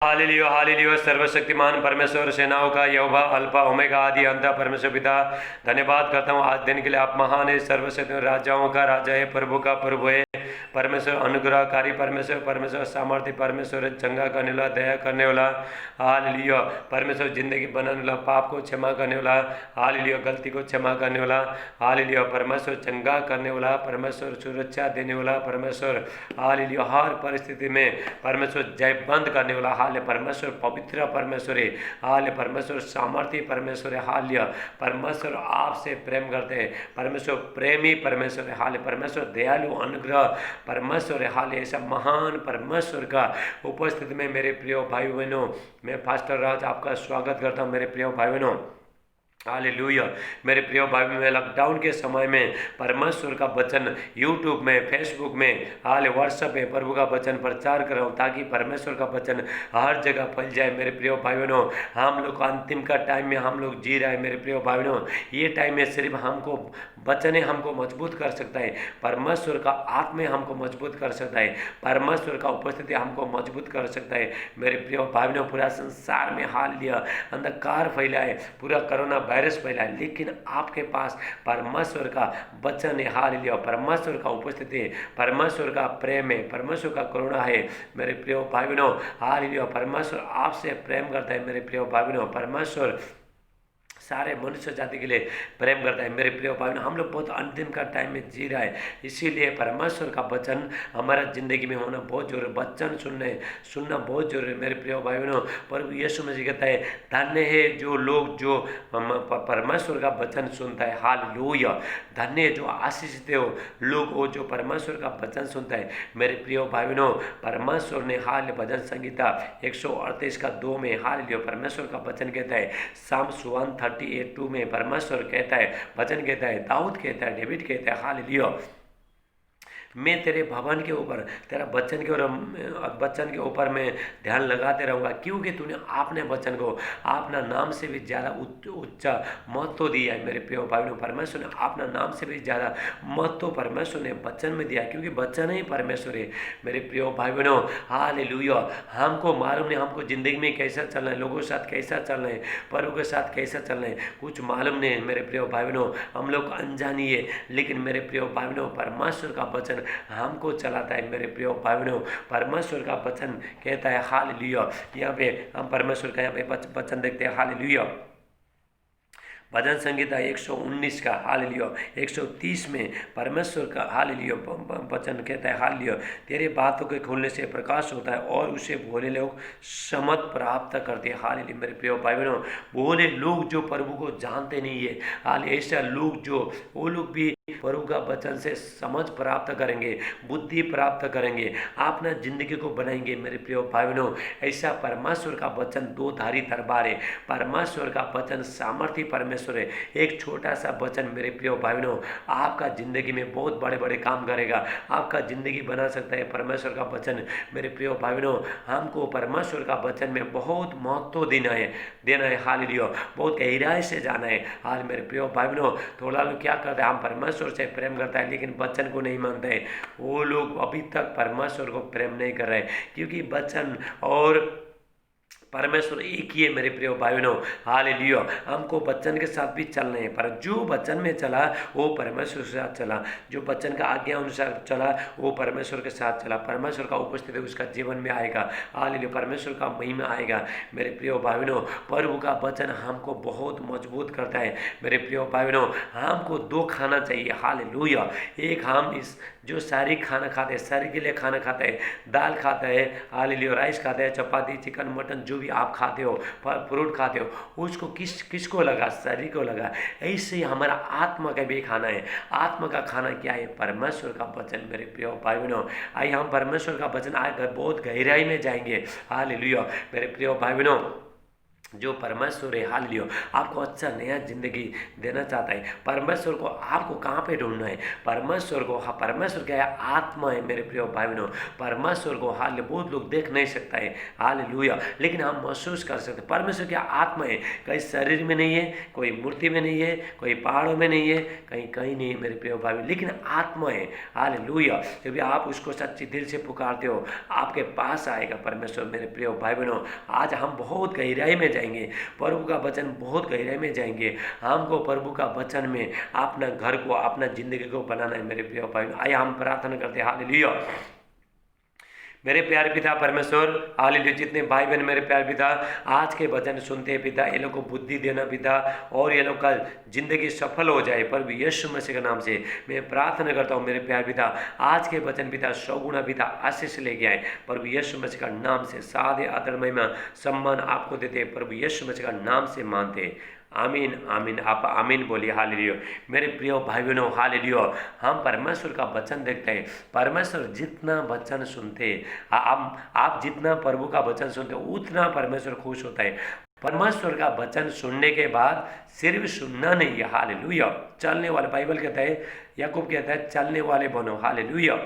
Hallelujah hallelujah. सर्वशक्तिमान परमेश्वर, सेनाओं का यहोवा, अल्फा ओमेगा, आदि अंत परमेश्वर पिता, धन्यवाद करता हूँ आज दिन के लिए। आप महान है, सर्वशक्ति राजाओं का राजा है, प्रभु का प्रभु है। परमेश्वर अनुग्रहकारी परमेश्वर, परमेश्वर सामर्थ्य परमेश्वर, चंगा करने वाला, दया करने वाला। हालेलुया। परमेश्वर जिंदगी बनाने वाला, पाप को क्षमा करने वाला। हालेलुया। गलती को क्षमा करने वाला। हालेलुया। परमेश्वर चंगा करने वाला, परमेश्वर सुरक्षा देने वाला, परमेश्वर हालेलुया। हर परिस्थिति में परमेश्वर जयबंद करने वाला। हाल परमेश्वर पवित्र परमेश्वर है। हाल परमेश्वर सामर्थ्य परमेश्वर है। हाल्य परमेश्वर आपसे प्रेम करते हैं। परमेश्वर प्रेमी परमेश्वर है। हाल परमेश्वर दयालु अनुग्रह परमेश्वर है। हाल ऐसा महान परमेश्वर का उपस्थिति में मेरे प्रिय भाई बहनों, मैं पास्टर राज आपका स्वागत करता हूँ। मेरे प्रिय भाई बहनों, हालेलुया। मेरे प्रिय भाई में लॉकडाउन के समय में परमेश्वर का वचन यूट्यूब में, फेसबुक में, व्हाट्सएप में प्रभु का वचन प्रचार कर रहा हूँ, ताकि परमेश्वर का वचन हर जगह फैल जाए। मेरे प्रिय भाई बहनों, हम लोग अंतिम का टाइम में हम लोग जी रहे हैं। मेरे प्रिय भाई बहनों, ये टाइम में सिर्फ हमको वचन हमको मजबूत कर सकता है। परमेश्वर का आत्मा हमको मजबूत कर सकता है। परमेश्वर का उपस्थिति हमको मजबूत कर सकता है। मेरे प्रिय भाई बहनों, पूरा संसार में हाल लिया अंधकार फैला है, पूरा कोरोना वायरस फैला है, लेकिन आपके पास परमेश्वर का वचन है। हालेलुया। परमेश्वर का उपस्थिति है, परमेश्वर का प्रेम है, परमेश्वर का करुणा है। मेरे प्रिय भाई बहनों, हालेलुया। परमेश्वर आपसे प्रेम करता है। मेरे प्रिय भाई बहनों, परमेश्वर सारे मनुष्य जाति के लिए प्रेम करता है। मेरे प्रिय भाई, हम लोग बहुत अंतिम का टाइम में जी रहा है, इसीलिए परमेश्वर का वचन हमारा जिंदगी में होना बहुत जरूरी है। वचन सुनना बहुत जरूरी है। मेरे प्रिय भाई बहनों, प्रभु यीशु मसीह कहता है, धन्य है जो लोग जो परमेश्वर का वचन सुनता है। हालेलुया। धन्य है जो आशीषित हो लोग वो जो परमेश्वर का वचन सुनता है। मेरे प्रिय भाई बहनों, परमेश्वर ने हाल भजन संगीता 138 का 2 में हालेलुया परमेश्वर का वचन कहता है। साम 138:2 में परमेश्वर कहता है, वचन कहता है, दाऊद कहता है, डेविड कहता है, हालेलुया, मैं तेरे भवन के ऊपर, तेरा वचन के ऊपर मैं ध्यान लगाते रहूँगा, क्योंकि तूने आपने वचन को अपना नाम से भी ज़्यादा ऊंचा महत्व दिया है। मेरे प्रिय भाई बहनों, परमेश्वर ने अपना नाम से भी ज़्यादा महत्व परमेश्वर ने वचन में दिया, क्योंकि वचन ही परमेश्वर है। मेरे प्रिय भाई बहनों, हालेलुया। हमको मालूम नहीं हमको ज़िंदगी में कैसा चलना है, लोगों के साथ कैसा चलना है, परों के साथ कैसा चलना है, कुछ मालूम नहीं है। मेरे प्रिय भाई बहनों, हम लोग अनजानी है, लेकिन मेरे प्रिय भाई बहनों, परमेश्वर का वचन हमको चलाता है। मेरे प्रिय भाई बहनों, परमेश्वर का वचन कहता है, हालेलुया। यहाँ पे हम परमेश्वर का यहाँ पे वचन देखते हैं, हालेलुया। भजन संगीता 119 का हालेलुया 130 में परमेश्वर का हालेलुया वचन कहता है, हालेलुया, तेरे बातों के खोलने से प्रकाश होता है और उसे भोले लोग समझ प्राप्त करते हैं। हालेलुया। मेरे प्रिय भाई बहनों, भोले लोग जो प्रभु को जानते नहीं है, हाल ऐसा लोग जो वो लोग भी प्रभु का वचन से समझ प्राप्त करेंगे, बुद्धि प्राप्त करेंगे, अपना जिंदगी को बनाएंगे। मेरे प्रिय भाई बहनों, ऐसा परमेश्वर का वचन दो धारी तलवार है। परमेश्वर का वचन सामर्थ्य परमेश्वर है। एक छोटा सा वचन मेरे प्रिय भाई बहनों आपका जिंदगी में बहुत बड़े बड़े काम करेगा, आपका जिंदगी बना सकता है परमेश्वर का वचन। मेरे प्रिय भाई बहनों, हमको परमेश्वर का वचन में बहुत महत्व देना है। हालेलुया। बहुत गहराई से जाना है। हाल मेरे प्रिय भाई बहनों, थोड़ा लोग क्या करते हैं, हम परमेश्वर से प्रेम करता है लेकिन वचन को नहीं मानते हैं। वो लोग अभी तक परमेश्वर को प्रेम नहीं कर रहे, क्योंकि वचन और परमेश्वर एक ही है। मेरे प्रिय भाई बहनों, हालेलुया। हमको वचन के साथ भी चलना है, पर जो वचन में चला वो परमेश्वर के साथ चला, जो वचन का आज्ञा अनुसार चला वो परमेश्वर के साथ चला। परमेश्वर का उपस्थिति उसका जीवन में आएगा। हालेलुया। परमेश्वर का महिमा आएगा। मेरे प्रिय भाई बहनों, प्रभु का वचन हमको बहुत मजबूत करता है। मेरे प्रिय भाई बहनों, हमको दो खाना चाहिए। हालेलुया। एक हम इस जो सारी खाना खाते हैं, शरीर के लिए खाना खाते हैं, दाल खाते हैं, हालेलुया, राइस खाते हैं, चपाती, चिकन, मटन, जो भी आप खाते हो, फल फ्रूट खाते हो, उसको किसको लगा, शरीर को लगा। ऐसे ही हमारा आत्मा का भी खाना है। आत्मा का खाना क्या है? परमेश्वर का वचन। मेरे प्रिय भाई बहनों, आइए हम परमेश्वर का वचन आज बहुत गहराई में जाएंगे। हालेलुया। मेरे प्रिय भाई बहनों, जो परमेश्वर है हालेलुया आपको अच्छा नया जिंदगी देना चाहता है। परमेश्वर को आपको कहाँ पे ढूंढना है? परमेश्वर को, हाँ परमेश्वर क्या है? आत्मा है मेरे प्रिय भाई बहनों। परमेश्वर को हाल बहुत लोग देख नहीं सकता है हालेलुया, लेकिन हम महसूस कर सकते। परमेश्वर क्या आत्मा है, कहीं शरीर में नहीं है, कोई मूर्ति में नहीं है, कोई पहाड़ों में नहीं है, कहीं कहीं नहीं है मेरे प्रिय भाई बहनों, लेकिन आत्मा है हालेलुया। जब भी आप उसको सच्ची दिल से पुकारते हो आपके पास आएगा परमेश्वर मेरे प्रिय भाई बहनों। आज हम बहुत गहराई में जाएंगे, प्रभु का वचन बहुत गहराई में जाएंगे। हमको प्रभु का वचन में अपना घर को, अपना जिंदगी को बनाना है मेरे प्रिय भाई। आइए हम प्रार्थना करते हैं हालेलुया। मेरे प्यारे पिता परमेश्वर हालेलुया, जितने भाई बहन मेरे प्यारे पिता आज के वचन सुनते हैं पिता, ये लोग को बुद्धि देना पिता, और ये लोग का जिंदगी सफल हो जाए प्रभु यीशु मसीह के नाम से मैं प्रार्थना करता हूँ मेरे प्यारे पिता। आज के वचन पिता सौगुणा पिता आशीष लेके आए प्रभु यीशु मसीह का नाम से। सादे आदर महिमा सम्मान आपको देते प्रभु यीशु मसीह का नाम से मानते। आमीन आमीन। आप आमीन बोलिए हालेलुया। मेरे प्रिय भाई बहनों हालेलुया, हम परमेश्वर का वचन देखते हैं। परमेश्वर जितना वचन सुनते आप जितना प्रभु का वचन सुनते उतना परमेश्वर खुश होता है। परमेश्वर का वचन सुनने के बाद सिर्फ सुनना नहीं है हालेलुया, चलने वाले, बाइबल कहता है, याकूब कहता है चलने वाले बनो हालेलुया।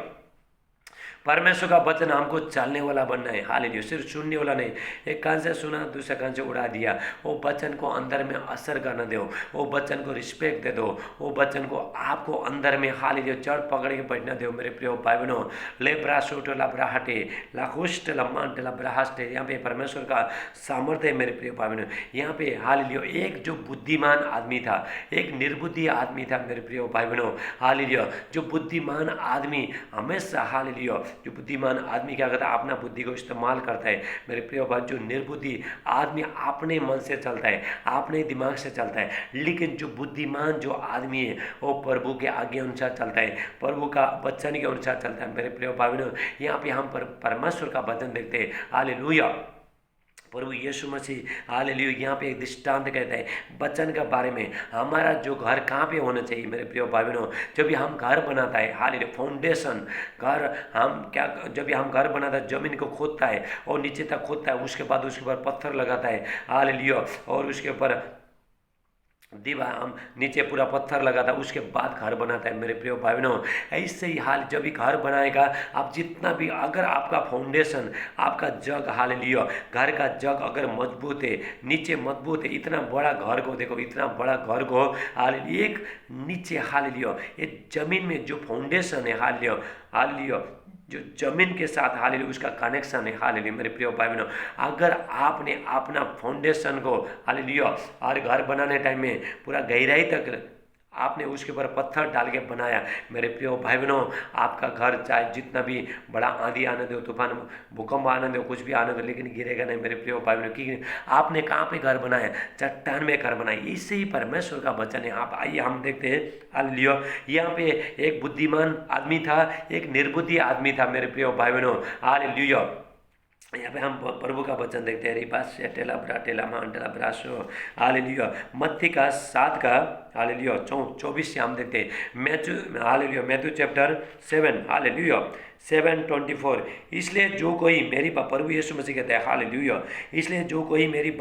परमेश्वर का वचन हमको चलने वाला बनना है हालेलुया, सिर्फ सुनने वाला नहीं। एक कान से सुना दूसरे कान से उड़ा दिया। वो वचन को अंदर में असर करना दो, वो वचन को रिस्पेक्ट दे दो, वो वचन को आपको अंदर में हालेलुया जड़ पकड़ के बैठना दो मेरे प्रिय भाई बहनों। ले ब्रासोट लाब्राहटे लाकुष्ट लम्मान लाब्राहटे, यहाँ पे परमेश्वर का सामर्थ्य है मेरे प्रिय भाई बहनों। यहाँ पे हालेलुया एक जो बुद्धिमान आदमी था, एक निर्बुद्धि आदमी था मेरे प्रिय भाई बहनों हालेलुया। जो बुद्धिमान आदमी हमेशा हालेलुया, जो बुद्धिमान आदमी क्या करता है अपना बुद्धि को इस्तेमाल करता है मेरे प्रिय भाई। जो निर्बुद्धि आदमी अपने मन से चलता है, अपने दिमाग से चलता है, लेकिन जो बुद्धिमान जो आदमी है वो प्रभु के आगे अनुसार चलता है, प्रभु का वचन के अनुसार चलता है मेरे प्रिय भाई। यहाँ पे हम परमेश्वर का वचन देखते हैं हालेलुया। प्रभु यीशु मसीह हालेलुया यहाँ पे एक दृष्टांत कहता है वचन के बारे में। हमारा जो घर कहाँ पे होना चाहिए मेरे प्रिय भाई बहनों? जब भी हम घर बनाता है हालेलुया, फाउंडेशन घर हम क्या, जब भी हम घर बनाता है जमीन को खोदता है और नीचे तक खोदता है, उसके बाद उसके ऊपर पत्थर लगाता है हालेलुया, और उसके ऊपर दीवार हम नीचे पूरा पत्थर लगाता है, उसके बाद घर बनाता है मेरे प्रिय भाई बहनों। ऐसे ही हाल जब भी घर बनाएगा आप जितना भी, अगर आपका फाउंडेशन आपका जग हालेलुया घर का जग अगर मजबूत है, नीचे मजबूत है, इतना बड़ा घर को देखो, इतना बड़ा घर को हालेलुया एक नीचे हालेलुया ये जमीन में जो फाउंडेशन है हालेलुया हालेलुया जो जमीन के साथ हालेलुया उसका कनेक्शन है हालेलुया मेरे प्रिय भाई बहनों। अगर आपने अपना फाउंडेशन को हालेलुया और घर बनाने टाइम में पूरा गहराई तक आपने उसके ऊपर पत्थर डाल के बनाया मेरे प्रिय भाई बहनों, आपका घर चाहे जितना भी बड़ा आंधी आने दो, तूफान भूकंप आने दो, कुछ भी आने दो, लेकिन गिरेगा नहीं मेरे प्रिय भाई बहनों। क्योंकि आपने कहाँ पे घर बनाया? चट्टान में घर बनाया। इससे ही परमेश्वर का वचन है। आप आइए हम देखते हैं हालेलुया। यहाँ पे एक बुद्धिमान आदमी था, एक निर्बुद्धि आदमी था मेरे प्रिय भाई बहनों हालेलुया। यहाँ पे हम प्रभु का वचन देखते हैं रिपास से टेला ब्रा टेला मान टेला ब्रासो हालेलुया। मत्ती का 7 का हालेलुया 24 से हम देखते हैं Matthew hallelujah Matthew chapter 7 hallelujah 7:24। इसलिए जो कोई मेरी प्रभु यीशु मसीह कहते हैं हालेलुया, इसलिए जो कोई मेरी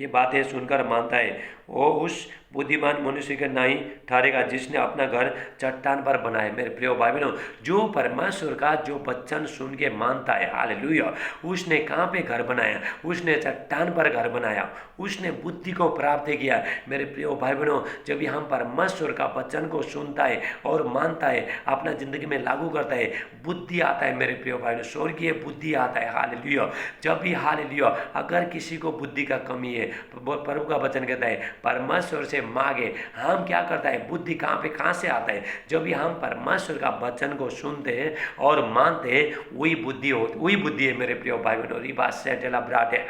बातें सुनकर मानता है वो उस बुद्धिमान मनुष्य के नहीं ठहरेगा जिसने अपना घर चट्टान पर बनाया मेरे प्रिय भाई बहनों। जो परमेश्वर का जो वचन सुन के मानता है हालेलुया, उसने कहाँ पे घर बनाया? उसने चट्टान पर घर बनाया, उसने बुद्धि को प्राप्त किया मेरे प्रिय भाई बहनों। जब भी हम परमेश्वर का वचन को सुनता है और मानता है, अपना जिंदगी में लागू करता है, बुद्धि आता है मेरे प्रिय भाई बहनों, स्वर्गीय बुद्धि आता है हालेलुया। जब भी हालेलुया अगर किसी को बुद्धि का कमी है, प्रभु का वचन कहता है परमेश्वर से मांगे। हम क्या करता है? बुद्धि कहाँ से आता है? जब भी हम परमेश्वर का वचन को सुनते हैं और मानते हैं, वही बुद्धि है मेरे प्रिय भाई बहनों। रिबा सेटेला ब्राटे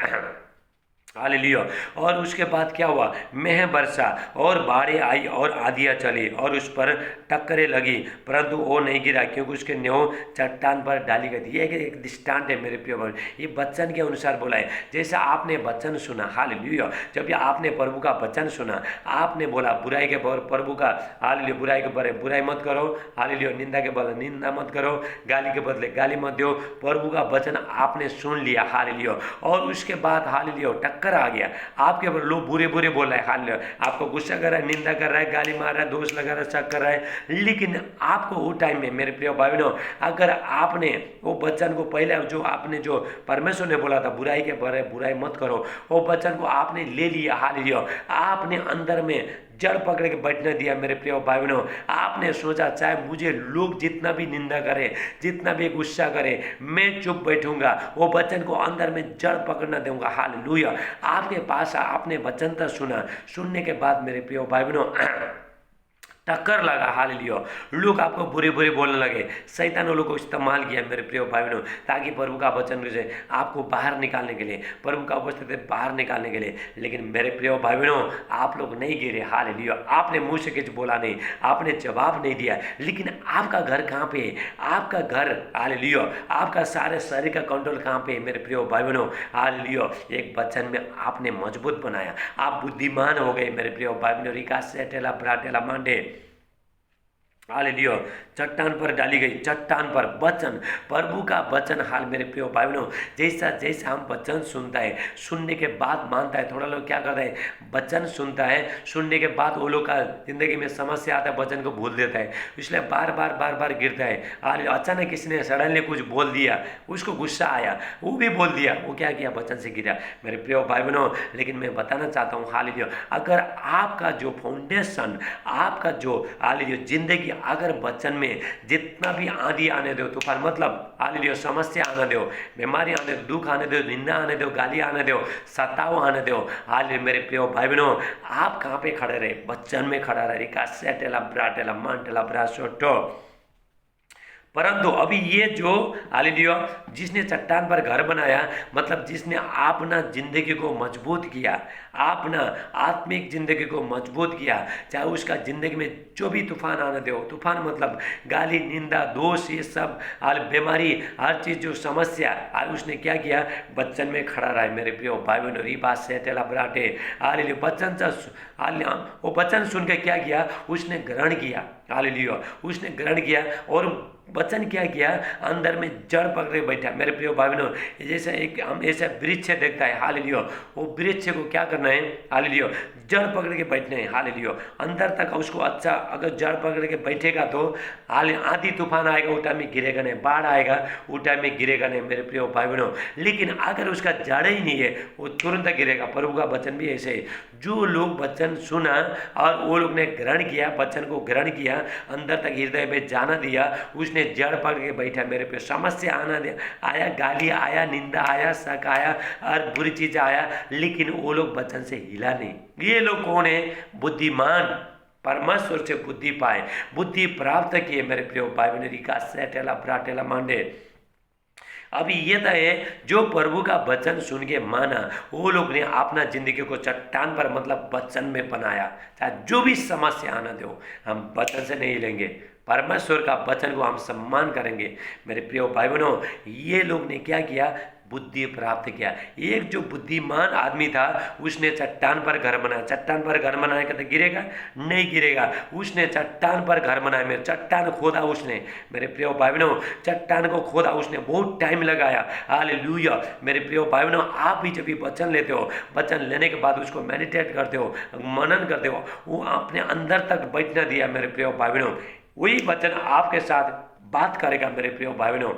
हालेलुया। और उसके बाद क्या हुआ? मेह बरसा और बाढ़ें आई और आंधियाँ चली और उस पर टक्करें लगी, परंतु वो नहीं गिरा क्योंकि उसके न्यों चट्टान पर डाली गई थी। ये एक दृष्टांत है मेरे प्रिय भाई, ये वचन के अनुसार बोला है। जैसा आपने वचन सुना हालेलुया, जब भी आपने प्रभु का वचन सुना, आपने बोला बुराई के प्रभु का हालेलुया बुराई के बदले बुराई मत करो हालेलुया, निंदा के बदले निंदा मत करो, गाली के बदले गाली मत दो। प्रभु का वचन आपने सुन लिया हालेलुया, और उसके बाद हालेलुया टक्कर टक्कर आ गया, आपके ऊपर लोग बुरे बुरे बोल रहे हैं, हाल आपको गुस्सा कर रहा है, निंदा कर रहा है, गाली मार रहा है, दोष लगा रहा है, शक कर रहा है, लेकिन आपको वो टाइम में मेरे प्रिय भाई बहनों, अगर आपने वो वचन को पहले जो आपने जो परमेश्वर ने बोला था बुराई के बारे बुराई मत करो, वो वचन को आपने ले लिया, हाल लिया, आपने अंदर में जड़ पकड़ के बैठने दिया मेरे प्रिय भाई बहनों। आपने सोचा चाहे मुझे लोग जितना भी निंदा करे, जितना भी गुस्सा करे, मैं चुप बैठूंगा, वो वचन को अंदर में जड़ पकड़ना दूंगा, हालेलुया। आपके पास आपने वचन तो सुना, सुनने के बाद मेरे प्रिय भाई बहनों टक्कर लगा, हालेलुया। लोग आपको बुरे बुरे बोलने लगे, शैतान लोगों को इस्तेमाल किया मेरे प्रिय भाई बहनों, ताकि प्रभु का वचन से आपको बाहर निकालने के लिए, प्रभु का उपस्थिति बाहर निकालने के लिए। लेकिन मेरे प्रिय भाई बहनों आप लोग नहीं गिरे, हालेलुया। आपने मुंह से कुछ बोला नहीं, आपने जवाब नहीं दिया, लेकिन आपका घर कहाँ पे है? आपका घर, हालेलुया, आपका सारे शरीर का कंट्रोल कहाँ पे है मेरे प्रिय भाई बहनों? हालेलुया। एक वचन में आपने मजबूत बनाया, आप बुद्धिमान हो गए मेरे प्रिय भाई बहनों। रिका सेटेला ब्राटेला मांडे, हालेलुया। चट्टान पर डाली गई, चट्टान पर वचन, प्रभु का वचन, हाल मेरे प्रिय भाई बहनों, जैसा जैसा हम वचन सुनता है, सुनने के बाद मानता है। थोड़ा लोग क्या करता है, वचन सुनता है, सुनने के बाद वो लोग का जिंदगी में समस्या आता है, वचन को भूल देता है, इसलिए बार बार गिरता है। हाल अचानक किसी ने सडनली कुछ बोल दिया, उसको गुस्सा आया, वो भी बोल दिया, वो क्या किया, वचन से गिरा मेरे प्रिय भाई बहनों। लेकिन मैं बताना चाहता हूँ, हालेलुया, अगर आपका जो फाउंडेशन, आपका जो हालेलुया जिंदगी, अगर वचन में जितना भी आंधी आने दो, तूफान मतलब हालेलुया समस्या आने दो, बीमारी आने दो, दुख आने दो, निंदा आने दो, गाली आने दो, सताव आने दो, हालेलुया मेरे प्रिय भाई बहनों, आप कहाँ पे खड़े रहे? वचन में खड़ा रहे। रिका सेटेला ब्राटेला मांटेला ब्रासोटो। परंतु अभी ये जो हालेलुया जिसने चट्टान पर घर बनाया, मतलब जिसने अपना जिंदगी को मजबूत किया, अपना आत्मिक जिंदगी को मजबूत किया, चाहे उसका जिंदगी में जो भी तूफान आने दो, तूफान मतलब गाली, निंदा, दोष, ये सब बीमारी, हर चीज़ जो समस्या, उसने क्या किया, वचन में खड़ा रहा है मेरे प्रिय भाई बहनों। रीबा सेटेला ब्राटे, हालेलुया वचन से वो वचन सुन के क्या किया, उसने ग्रहण किया, हालेलुया उसने ग्रहण किया, और वचन क्या किया, अंदर में जड़ पकड़े बैठा मेरे प्रिय भाई बहनों। जैसे एक हम ऐसा वृक्ष देखता है, हालेलुया, वो वृक्ष को क्या करना है, हालेलुया जड़ पकड़ के बैठना है, हालेलुया अंदर तक उसको। अच्छा अगर जड़ पकड़ के बैठेगा तो आंधी तूफान आएगा, वो टाइम में गिरेगा नहीं, बाढ़ आएगा, वो टाइम में गिरेगा नहीं मेरे प्रिय भाई बहनों। लेकिन अगर उसका जड़ ही नहीं है, वो तुरंत गिरेगा। प्रभु का वचन भी ऐसे है, जो लोग वचन सुना और वो लोग ने ग्रहण किया, वचन को ग्रहण किया, अंदर तक हृदय में जाना दिया, उसने जड़ पकड़ के बैठा मेरे पे। समस्या आना दिया, आया, गाली आया, निंदा आया, शक आया, और बुरी चीज आया, लेकिन वो लोग वचन से हिला नहीं। ये लोग कौन है? बुद्धिमान, परमेश्वर से बुद्धि पाए, बुद्धि प्राप्त किए मेरे प्रिय भाई बहनों। रिका सेटेला ब्राटेला मांडे। अभी ये तो है जो प्रभु का वचन सुन के माना, वो लोग ने अपना जिंदगी को चट्टान पर मतलब वचन में बनाया। चाहे जो भी समस्या आना दो, हम वचन से नहीं लेंगे, परमेश्वर का वचन को हम सम्मान करेंगे मेरे प्रिय भाई बहनों। ये लोग ने क्या किया, बुद्धि प्राप्त किया। एक जो बुद्धिमान आदमी था, उसने चट्टान पर घर बनाया। चट्टान पर घर बनाया कहते गिरेगा नहीं गिरेगा, उसने चट्टान पर घर बनाया। मेरे चट्टान खोदा उसने मेरे प्रिय भाई बहनों, चट्टान को खोदा उसने, बहुत टाइम लगाया, हालेलुया मेरे प्रिय भाई बहनों। आप भी जब भी वचन लेते हो, वचन लेने के बाद उसको मेडिटेट करते हो, मनन करते हो, वो अपने अंदर तक बैठना दिया मेरे प्रिय भाई बहनों। वही वचन आपके साथ बात करेगा मेरे प्रिय भाई बहनों।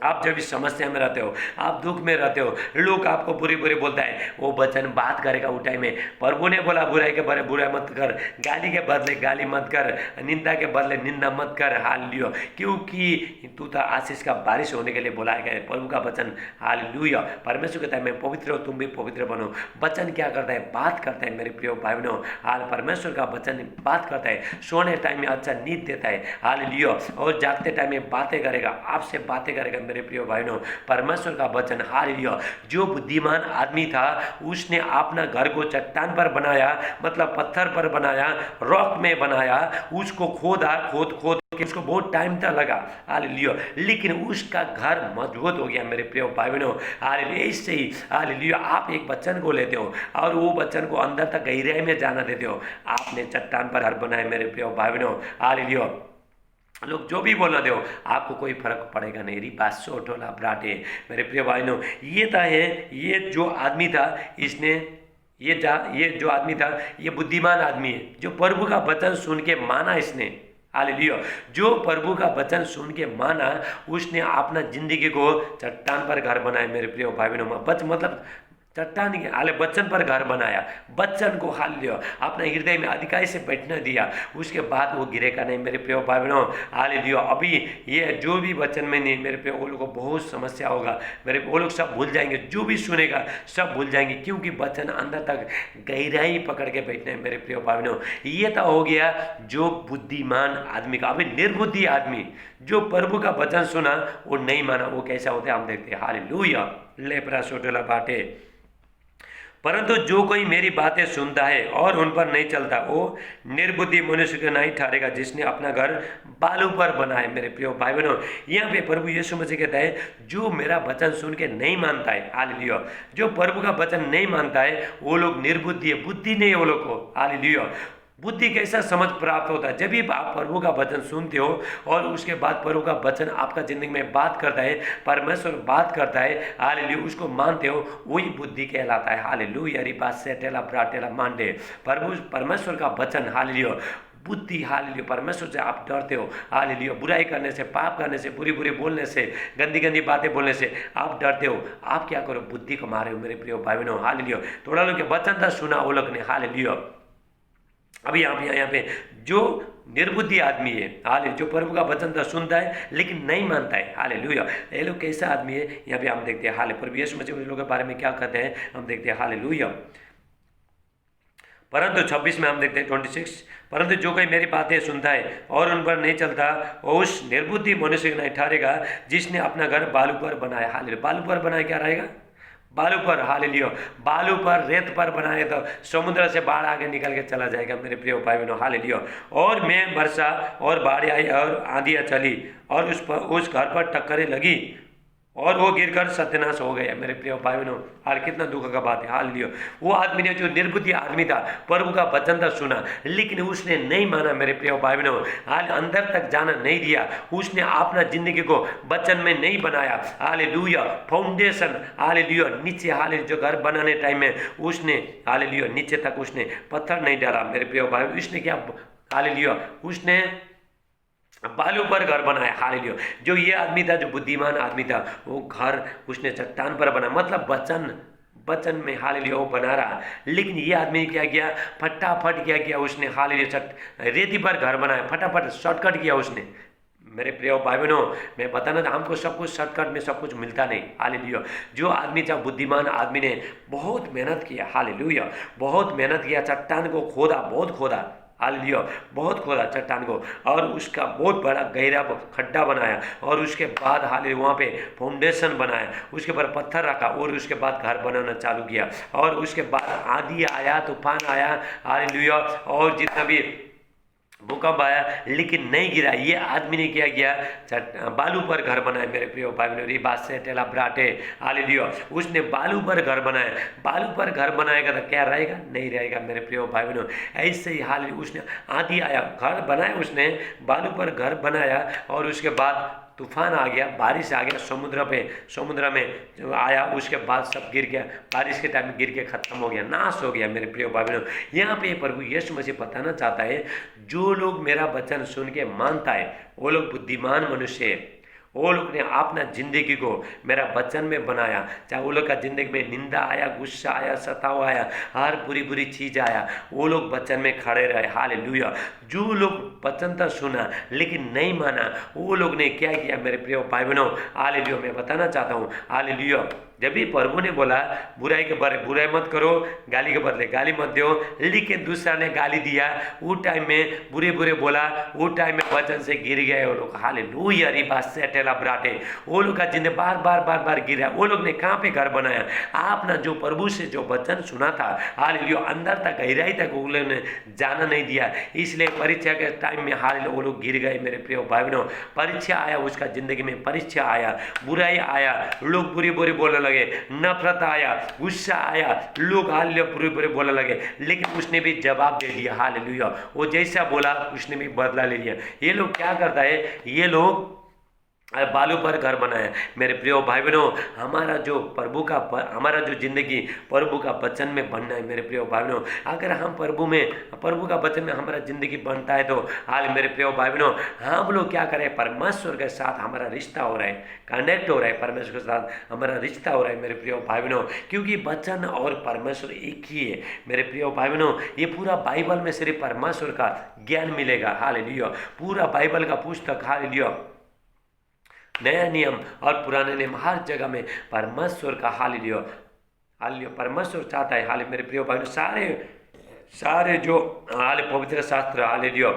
आप जब इस समस्या में रहते हो, आप दुख में रहते हो, लोग आपको बुरी बुरी बोलता है, वो वचन बात करेगा उस टाइम में। प्रभु ने बोला बुराई के बदले बुराई मत कर, गाली के बदले गाली मत कर, निंदा के बदले निंदा मत कर, हालेलुया, क्योंकि तू तो आशीष का बारिश होने के लिए बुलाया गया है। प्रभु का वचन, हालेलुया। परमेश्वर कहता है मैं पवित्र हूँ, तुम भी पवित्र बनो। वचन क्या करता है, बात करता है मेरे प्रिय भाई बहनों। हाल परमेश्वर का वचन बात करता है, सोने टाइम में अच्छा नींद देता है, हालेलुया, और जागते टाइम में बातें करेगा, आपसे बातें करेगा मेरे प्रिय भाइयों। परमेश्वर का वचन, हालेलुया। जो बुद्धिमान आदमी था, उसने अपना घर को चट्टान पर बनाया, मतलब पत्थर पर बनाया, रॉक में बनाया, उसको खोदा, खोद के उसको बहुत टाइम तक लगा, हालेलुया, लेकिन उसका घर मजबूत हो गया मेरे प्रिय भाई बहनों। हालेलुया। इससे ही हालेलुया आप एक वचन को लेते हो और वो वचन को अंदर तक गहराई में जाना देते हो। आपने चट्टान पर घर बनाए मेरे प्रिय भाई बहनों, हालेलुया। लोग जो भी बोलना दो, आपको कोई फर्क पड़ेगा नहीं। रिपासो टोला ब्राटे। मेरे प्रिय भाइयों, ये था है, ये जो आदमी था, इसने ये जो आदमी था, ये बुद्धिमान आदमी है, जो प्रभु का वचन सुन के माना इसने। हालेलुया। जो प्रभु का वचन सुन के माना, उसने अपना जिंदगी को चट्टान पर घर बनाया। मेरे प्रिय भाई बहनों, मतलब चट्टान के हाले वचन पर घर बनाया, वचन को हाल लिया, अपने हृदय में अधिकारी से बैठने दिया, उसके बाद वो गिरेगा नहीं। मेरे प्रिय भाई बहनों, हाल लिया। अभी ये जो भी वचन में नहीं, मेरे प्रिय, वो लोग को बहुत समस्या होगा। मेरे वो लोग सब भूल जाएंगे, जो भी सुनेगा सब भूल जाएंगे, क्योंकि वचन अंदर तक गहराई पकड़ के बैठने। मेरे प्रिय भाई बहनों, ये तो हो गया जो बुद्धिमान आदमी का। अभी निर्बुद्धि आदमी जो प्रभु का वचन सुना वो नहीं माना, वो कैसा होता है हम देखते हैं। हालेलुया। लेपरा सोटोला बाटे। परंतु जो कोई मेरी बातें सुनता है और उन पर नहीं चलता, वो निर्बुद्धि मनुष्य को नहीं ठहरेगा, जिसने अपना घर बालू पर बनाए। मेरे प्रिय भाई बहनों, यहाँ पे प्रभु यीशु मसीह कहता है, जो मेरा वचन सुन के नहीं मानता है, हालेलुया, जो प्रभु का वचन नहीं मानता है, वो लोग निर्बुद्धि है, बुद्धि नहीं है वो लोग को। हालेलुया। बुद्धि कैसा समझ प्राप्त होता है, जब भी आप प्रभु का वचन सुनते हो और उसके बाद प्रभु का वचन आपका जिंदगी में बात करता है, परमेश्वर बात करता है, हालेलुया, उसको मानते हो, वही बुद्धि कहलाता है। हालेलुया। रिबास से टेला ब्राटेला मांडे। प्रभु परमेश्वर का वचन, हालेलुया, बुद्धि, हालेलुया, परमेश्वर से आप डरते हो। हालेलुया। बुराई करने से, पाप करने से, बुरी बुरी बोलने से, गंदी गंदी बातें बोलने से आप डरते हो। आप क्या करो, बुद्धि को मारे हो। मेरे प्रिय भाई बहनों, हालेलुया। थोड़ा लोग के वचन था सुना वो लोग ने, हालेलुया। अभी यहाँ पे जो निर्बुद्धि आदमी है, हालेलुया, जो प्रभु का वचन तो सुनता है लेकिन नहीं मानता है, हालेलुया, ये लोग कैसा आदमी है, यहाँ पे हम देखते हैं। हाले प्रभु यीशु मसीह लोगों के बारे में क्या कहते हैं हम देखते हैं। हालेलुया। परंतु 26 में हम देखते हैं 26, परंतु जो कोई मेरी बातें सुनता है और उन पर नहीं चलता, वो उस निर्बुद्धि मनुष्य को नहीं ठहरेगा, जिसने अपना घर बालू पर बनाया। हालेलुया। बालू पर बनाया क्या रहेगा, बालू पर। हालेलुया। बालू पर, रेत पर बनाए तो समुद्र से बाढ़ आगे निकल के चला जाएगा। मेरे प्रिय भाई बहनों, हालेलुया। और मैं वर्षा और बाढ़ आई और आंधियाँ चली और उस घर पर टक्करें लगी और वो गिरकर सत्यानाश हो गया। मेरे प्रिय भाई बहनों, और कितना दुख का बात है। हालेलुया। वो आदमी ने, जो निर्बुद्धि आदमी था, प्रभु का वचन था सुना, लेकिन उसने नहीं माना। मेरे प्रिय भाई बहनों, हाल अंदर तक जाना नहीं दिया, उसने अपना जिंदगी को वचन में नहीं बनाया। हालेलुया। फाउंडेशन, हालेलुया, नीचे, हालेलुया, जो घर बनाने टाइम में उसने, हालेलुया, नीचे तक उसने पत्थर नहीं डाला। मेरे प्रिय भाई, उसने क्या, हालेलुया, उसने बालू पर घर बनाया। हालेलुया। जो ये आदमी था, जो बुद्धिमान आदमी था, वो घर उसने चट्टान पर बना, मतलब वचन में, हालेलुया, वो बना रहा। लेकिन ये आदमी क्या किया, फटाफट क्या किया उसने, हालेलुया, रेती पर घर बनाया, फटाफट शॉर्टकट किया उसने। मेरे प्रिय भाई बहनों, मैं बताना था, हमको सब कुछ शॉर्टकट में सब कुछ मिलता नहीं। हालेलुया। जो आदमी था, बुद्धिमान आदमी ने बहुत मेहनत किया। हालेलुया। बहुत मेहनत किया, चट्टान को खोदा, बहुत खोदा। हालेलुया। बहुत खोदा चट्टान को, और उसका बहुत बड़ा गहरा खड्डा बनाया, और उसके बाद हालेलुया वहाँ पे फाउंडेशन बनाया, उसके ऊपर पत्थर रखा, और उसके बाद घर बनाना चालू किया। और उसके बाद आंधी आया, तूफान आया, हालेलुया, और जितना भी भूकंप आया, लेकिन नहीं गिरा। ये आदमी ने क्या किया, बालू पर घर बनाया। मेरे प्रिय भाई बहनों, ये बात से टेला ब्राटे, हालेलुया, उसने बालू पर घर बनाया। बालू पर घर बनाएगा तो क्या रहेगा, नहीं रहेगा। मेरे प्रिय भाई बहनों, ऐसे ही हाल उसने, आंधी आया, घर बनाया, उसने बालू पर घर बनाया, और उसके बाद तूफान आ गया, बारिश आ गया, समुद्र में जो आया, उसके बाद सब गिर गया, बारिश के टाइम में गिर के खत्म हो गया, नाश हो गया। मेरे प्रिय भाई बहनों, यहाँ पे प्रभु यीशु मसीह बताना चाहता है, जो लोग मेरा वचन सुन के मानता है, वो लोग बुद्धिमान मनुष्य है। वो लोग ने अपना जिंदगी को मेरा वचन में बनाया, चाहे वो लोग का जिंदगी में निंदा आया, गुस्सा आया, सताव आया, हर बुरी बुरी चीज आया, वो लोग वचन में खड़े रहे। हालेलुया। जो लोग वचन तो सुना लेकिन नहीं माना, वो लोग ने क्या किया, मेरे प्रिय भाई बहनों, हालेलुया, मैं बताना चाहता हूँ, हालेलुया, जब भी प्रभु ने बोला बुराई के बदले बुराई मत करो, गाली के बदले गाली मत दो, लेकिन दूसरा ने गाली दिया, वो टाइम में बुरे बुरे बोला, वो टाइम में वचन से गिर गए वो लोग। हालेलुया। रिबास से टेला ब्राटे, वो लोग का जिंदगी बार बार गिरा। वो लोग ने कहाँ पे घर बनाया, आपने जो प्रभु से जो वचन सुना था, हालेलुया, अंदर तक गहराई तक वो लोग ने जाना नहीं दिया, इसलिए परीक्षा के टाइम में हालेलुया वो लोग गिर गए। मेरे प्रिय भाई बहनों, परीक्षा आया, उसका जिंदगी में परीक्षा आया, बुराई आया, लोग बुरी बुरी बोलने लगे, नफरत आया, गुस्सा आया, लोग हालेलुया बुरे बुरे बोलने लगे, लेकिन उसने भी जवाब दे दिया। हालेलुया, वो जैसा बोला उसने भी बदला ले लिया। ये लोग क्या करता है, ये लोग बालू पर घर बनाया। मेरे प्रिय भाई बहनों, हमारा जो हमारा जो जिंदगी प्रभु का वचन में बनना है। मेरे प्रिय भाई बहनों, अगर हम प्रभु का वचन में हमारा जिंदगी बनता है तो हाल मेरे प्रिय भाई बहनों, हम लोग क्या करें, परमेश्वर के साथ हमारा रिश्ता हो रहा है, कनेक्ट हो रहा है, परमेश्वर के साथ हमारा रिश्ता हो रहा है। मेरे प्रिय भाई बहनों, क्योंकि वचन और परमेश्वर एक ही है। मेरे प्रिय भाई बहनों, ये पूरा बाइबल में सिर्फ परमेश्वर का ज्ञान मिलेगा। हालेलुया, पूरा बाइबल का पुस्तक, हालेलुया, नया नियम और पुराने नियम, हर जगह में परमेश्वर का हालेलुया हालेलुया परमेश्वर चाहता है। हाल मेरे प्रिय भाई, सारे जो हाल पवित्र शास्त्र, हालेलुया,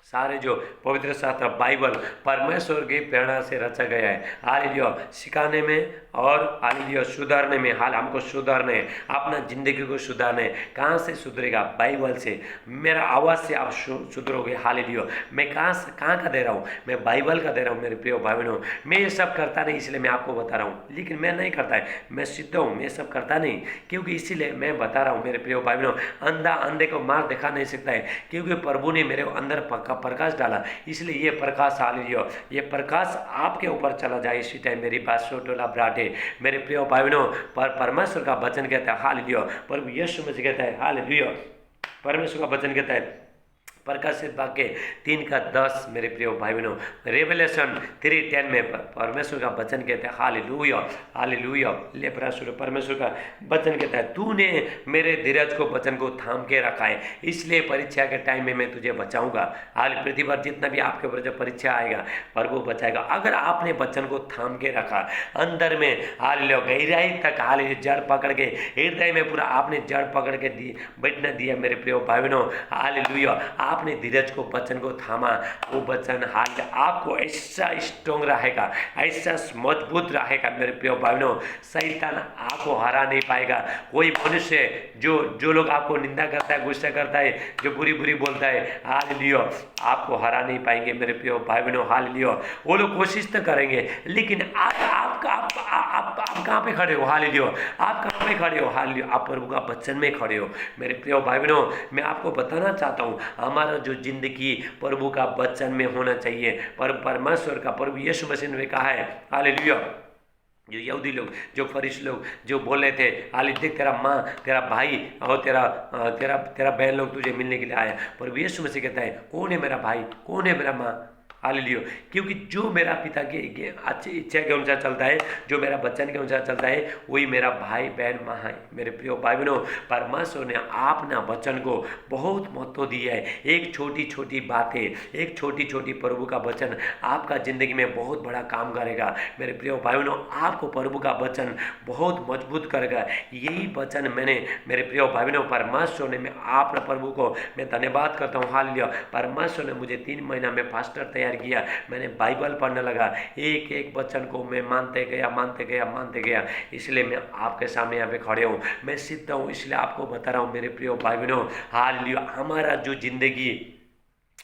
सारे जो पवित्र शास्त्र बाइबल परमेश्वर की प्रेरणा से रचा गया है। हालेलुया, सिखाने में और हालेलुया सुधारने में। हाल हमको सुधारने, अपना जिंदगी को सुधारने। कहाँ से सुधरेगा? बाइबल से। मेरा आवाज़ से आप सुधरोगे। हालेलुया, मैं कहाँ का दे रहा हूँ? मैं बाइबल का दे रहा हूँ। मेरे प्रिय भाई बहनों, मैं ये सब करता नहीं, इसलिए मैं आपको बता रहा हूँ, लेकिन मैं नहीं करता है, मैं सीधा हूँ, मैं सब करता नहीं, क्योंकि इसीलिए मैं बता रहा हूँ। मेरे प्रिय भाई बहनों, अंधा अंधे को मार दिखा नहीं सकता है, क्योंकि प्रभु ने मेरे अंदर प्रकाश डाला, इसलिए ये प्रकाश, हालेलुया, ये प्रकाश आपके ऊपर चला जाए इसी टाइम। मेरी बात सोटोला ब्राटे। मेरे प्रिय भाई बहनों, परमेश्वर का वचन कहता है, हालेलुया, प्रभु यीशु मसीह कहता है, हालेलुया, परमेश्वर का वचन कहता है, प्रकाशित वाक्य 3:10। मेरे प्रिय भाई बहनों, रेवलेशन 3:10 में परमेश्वर का वचन कहता है, हालेलुया हालेलुया, ले परमेश्वर का वचन कहता है, तूने मेरे धीरज को वचन को थाम के रखा है, इसलिए परीक्षा के टाइम में मैं तुझे बचाऊंगा। हाल पृथ्वी पर जितना भी आपके ऊपर जब परीक्षा आएगा, प्रभु बचाएगा। अगर आपने वचन को थाम के रखा अंदर में, हालेलुया, गहराई तक, हालेलुया, जड़ पकड़ के, हृदय में पूरा आपने जड़ पकड़ के बैठना दिया। मेरे प्रिय भाई बहनों, हालेलुया, आपने धीरज को वचन को थामा, वो वचन हाल आपको ऐसा स्ट्रॉन्ग रहेगा, ऐसा मजबूत रहेगा। मेरे प्रिय भाई बहनों, शैतान आपको हरा नहीं पाएगा। कोई मनुष्य जो लोग आपको निंदा करता है, गुस्सा करता है, जो बुरी बोलता है, हालेलुया, आपको हरा नहीं पाएंगे। मेरे प्रिय भाई बहनों, हालेलुया, वो लोग कोशिश तो करेंगे, लेकिन आप कहाँ पे खड़े हो? हालेलुया, आप कहाँ पे खड़े हो? हालेलुया, आप प्रभु का वचन में खड़े हो। मेरे प्रिय भाई बहनों, मैं आपको बताना चाहता हूँ, हमारा जो जिंदगी प्रभु का वचन में होना चाहिए। पर परमेश्वर का, प्रभु यीशु मसीह ने कहा है, हालेलुया, जो यहूदी लोग, जो फरीसी लोग जो बोल रहे थे, हाली देख तेरा माँ, तेरा भाई और तेरा बहन लोग तुझे मिलने के लिए आया। प्रभु यीशु मसीह कहता है, कौन है मेरा भाई, कौन है मेरा माँ? हालेलुया, क्योंकि जो मेरा पिता के अच्छी इच्छा के अनुसार चलता है, जो मेरा वचन के अनुसार चलता है, वही मेरा भाई बहन माँ है। मेरे प्रिय भाई बहनों, परमेश्वर ने अपना वचन को बहुत महत्व दिया है। एक छोटी छोटी बातें, एक छोटी छोटी प्रभु का वचन आपका जिंदगी में बहुत बड़ा काम करेगा। मेरे प्रिय भाई बहनों, आपको प्रभु का वचन बहुत मजबूत करेगा। यही वचन मैंने, मेरे प्रिय भाई बहनों, परमेश्वर ने, मैं आप प्रभु को मैं धन्यवाद करता हूँ। हालेलुया, परमेश्वर ने मुझे 3 महीना में पास्टर तैयार किया। मैंने बाइबल पढ़ने लगा, एक एक वचन को मैं मानते गया, इसलिए मैं आपके सामने यहाँ पे खड़े हूँ, मैं सिद्ध हूँ, इसलिए आपको बता रहा हूँ। मेरे प्रिय भाई बहनों, हालेलुया, हमारा जो जिंदगी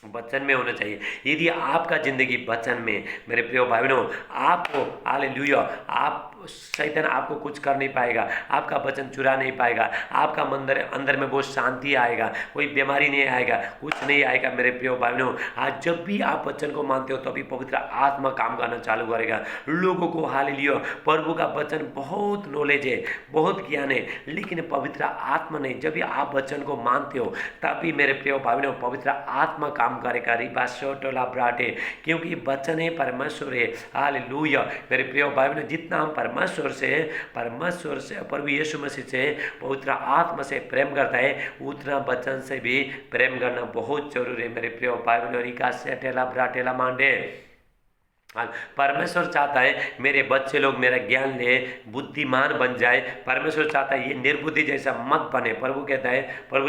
वचन में होना चाहिए। यदि आपका जिंदगी वचन में, मेरे प्रिय भाई बहनों, आपको, हालेलुया, आप शैतान आपको कुछ कर नहीं पाएगा, आपका वचन चुरा नहीं पाएगा, आपका अंदर में बहुत शांति आएगा, कोई बीमारी नहीं आएगा, कुछ नहीं आएगा। मेरे प्रिय भाई बहनों, आज जब भी आप वचन को मानते हो, तभी पवित्र आत्मा काम करना चालू करेगा। लोगों को, हालेलुया, प्रभु का वचन बहुत नॉलेज है, बहुत ज्ञान है, लेकिन पवित्र आत्मा नहीं। जब भी आप वचन को मानते हो, तभी मेरे प्रिय भाई बहनों, पवित्र आत्मा काम करेगा। रिबासोटोला ब्राटे, क्योंकि वचन है, परमेश्वर है। हालेलुया, मेरे प्रिय भाई बहनों, जितना हम परमेश्वर से प्रभु यीशु मसीह से, पवित्र आत्मा से प्रेम करता है, उतना वचन से भी प्रेम करना बहुत जरूरी है। मेरे प्रिय भाई बहनों, रिका सेटेला ब्राटेला मांडे, परमेश्वर चाहता है मेरे बच्चे लोग मेरा ज्ञान ले, बुद्धिमान बन जाए। परमेश्वर चाहता है ये निर्बुद्धि जैसा मत बने। प्रभु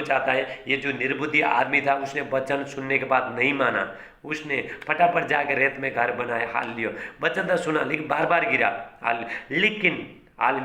चाहता है ये जो निर्बुद्धि आदमी था, उसने वचन सुनने के बाद नहीं माना, उसने फटाफट जाकर रेत में घर बनाया। हालेलुया, वचन तो सुना, लेकिन बार बार गिरा, लेकिन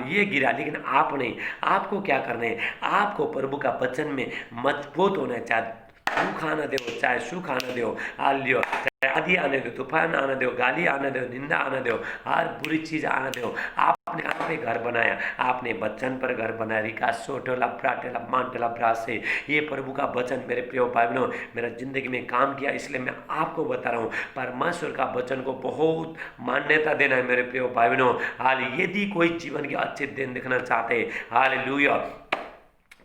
ये गिरा, लेकिन आप नहीं। आपको क्या करना है? आपको प्रभु का वचन में मजबूत होना चाहिए। दुख आने दो चाहे सुख आने दो, हालेलुया, चाहे आंधी आने दो, तूफान आने दो, गाली आने दो, निंदा आने दो, हर बुरी चीज आने दो, आपने आप पे घर बनाया, आपने वचन पर घर बनाया। रिका सोटोला प्राटेला मांटेला ब्रासे, ये प्रभु का वचन मेरे प्रिय भाई बहनों मेरा जिंदगी में काम किया, इसलिए मैं आपको बता रहा हूँ परमेश्वर का वचन को बहुत मान्यता देना है मेरे प्रिय भाई बहनों। हाल यदि कोई जीवन के अच्छे दिन देखना चाहते हैं, हालेलुया,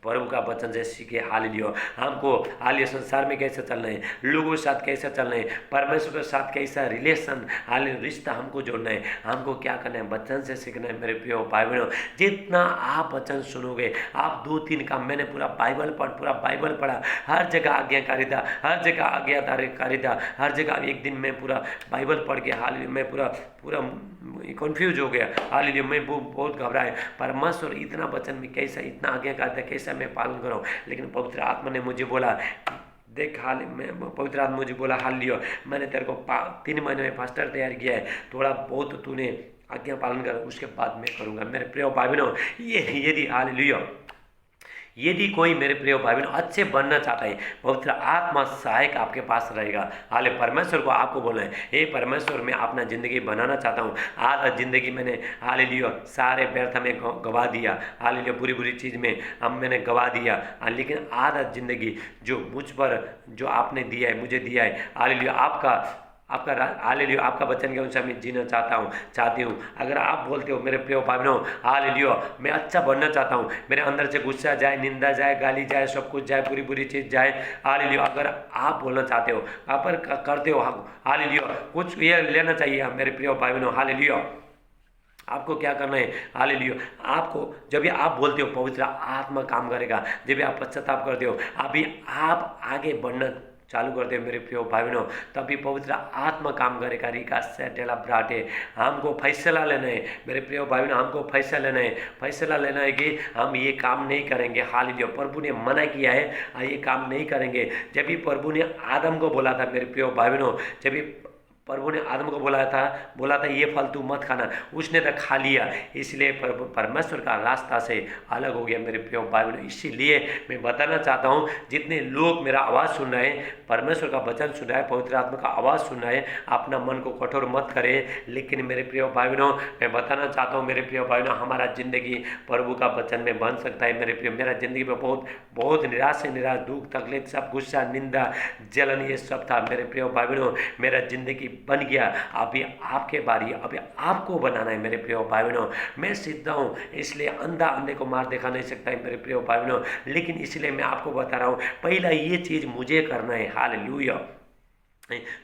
प्रभु का वचन से सीखे, हालेलुया, हमको हाल संसार में कैसे चलना है, लोगों के साथ कैसे चलना है, परमेश्वर के साथ कैसा रिलेशन हाल रिश्ता हमको जोड़ना है, हमको क्या करना है, वचन से सीखना है मेरे प्रिय भाई बहनों। जितना आप वचन सुनोगे, आप 2-3 काम, मैंने पूरा बाइबल पढ़ा, हर जगह आज्ञाकारिता, हर जगह आज्ञाकारिता, हर जगह एक दिन में पूरा बाइबल पढ़ के हाल मैं पूरा कन्फ्यूज हो गया, हालेलुया, मैं बहुत घबराया, परमेश्वर इतना वचन में कैसा, इतना आज्ञाकारिता कैसा मैं पालन करूं। लेकिन पवित्र आत्मा ने मुझे बोला, देख हाल में पवित्र आत्मा मुझे बोला, हालेलुया, मैंने तेरे को 3 महीने में पास्टर तैयार किया है, थोड़ा बहुत तूने आज्ञा पालन कर, उसके बाद मैं करूँगा। मेरे प्रिय भाई बहनों, ये यदि हालेलुया, यदि कोई मेरे प्रिय भाई बहनों अच्छे बनना चाहता है, पवित्र आत्मा सहायक आपके पास रहेगा। हाले परमेश्वर को आपको बोलना है, हे परमेश्वर, मैं अपना ज़िंदगी बनाना चाहता हूँ, आधा ज़िंदगी मैंने हालेलुया सारे व्यर्थ में गवा दिया, हालेलुया बुरी बुरी चीज़ में हम मैंने गवा दिया, लेकिन आधा ज़िंदगी जो मुझ पर जो आपने दिया है, मुझे दिया है, हालेलुया आपका हालेलुया आपका वचन के अनुसार मैं जीना चाहती हूँ। अगर आप बोलते हो मेरे प्रिय भाई बहनों, हालेलुया मैं अच्छा बनना चाहता हूँ, मेरे अंदर से गुस्सा जाए, निंदा जाए, गाली जाए, सब कुछ जाए, पूरी बुरी चीज़ जाए, हालेलुया अगर आप बोलना चाहते हो, आप करते हो, हालेलुया कुछ ये लेना चाहिए मेरे प्रिय भाई बहनों, हालेलुया आपको क्या करना है, हालेलुया आपको जब भी आप बोलते हो पवित्र आत्मा काम करेगा, जब भी आप पश्चाताप करते हो, अभी आप आगे बढ़ना चालू करते हैं मेरे प्रिय भाई बहनों, तभी पवित्र आत्मा काम करेगा। रिका सेटेला ब्राटे, हमको फैसला लेना है मेरे प्रिय भाई बहनों, हमको फैसला लेना है कि हम ये काम नहीं करेंगे, हालेलुया प्रभु ने मना किया है ये काम नहीं करेंगे। जब भी प्रभु ने आदम को बोला था मेरे प्रिय भाई बहनों, जब भी प्रभु ने आदम को बोला था ये फल तू मत खाना, उसने तो खा लिया, इसलिए परमेश्वर का रास्ता से अलग हो गया मेरे प्रिय भाई बहनों। इसीलिए मैं बताना चाहता हूँ जितने लोग मेरा आवाज़ सुन रहे हैं, परमेश्वर का वचन सुन रहे हैं, पवित्र आत्मा का आवाज़ सुन रहे हैं, अपना मन को कठोर मत करें। लेकिन मेरे प्रिय भाई बहनों मैं बताना चाहता हूँ मेरे प्रिय भाई बहनों, हमारा ज़िंदगी प्रभु का वचन में बन सकता है मेरे प्रिय। मेरा ज़िंदगी में बहुत निराश दुख तकलीफ सब गुस्सा निंदा जलन ये सब था मेरे प्रिय भाई बहनों, मेरा ज़िंदगी बन गया, अभी आपके बारी, अभी आपको बनाना है मेरे प्रिय भाई बहनों। मैं सीधा हूँ, इसलिए अंधे को मार देखा नहीं सकता है मेरे प्रिय भाई बहनों, लेकिन इसलिए मैं आपको बता रहा हूँ पहला ये चीज़ मुझे करना है, हालेलुया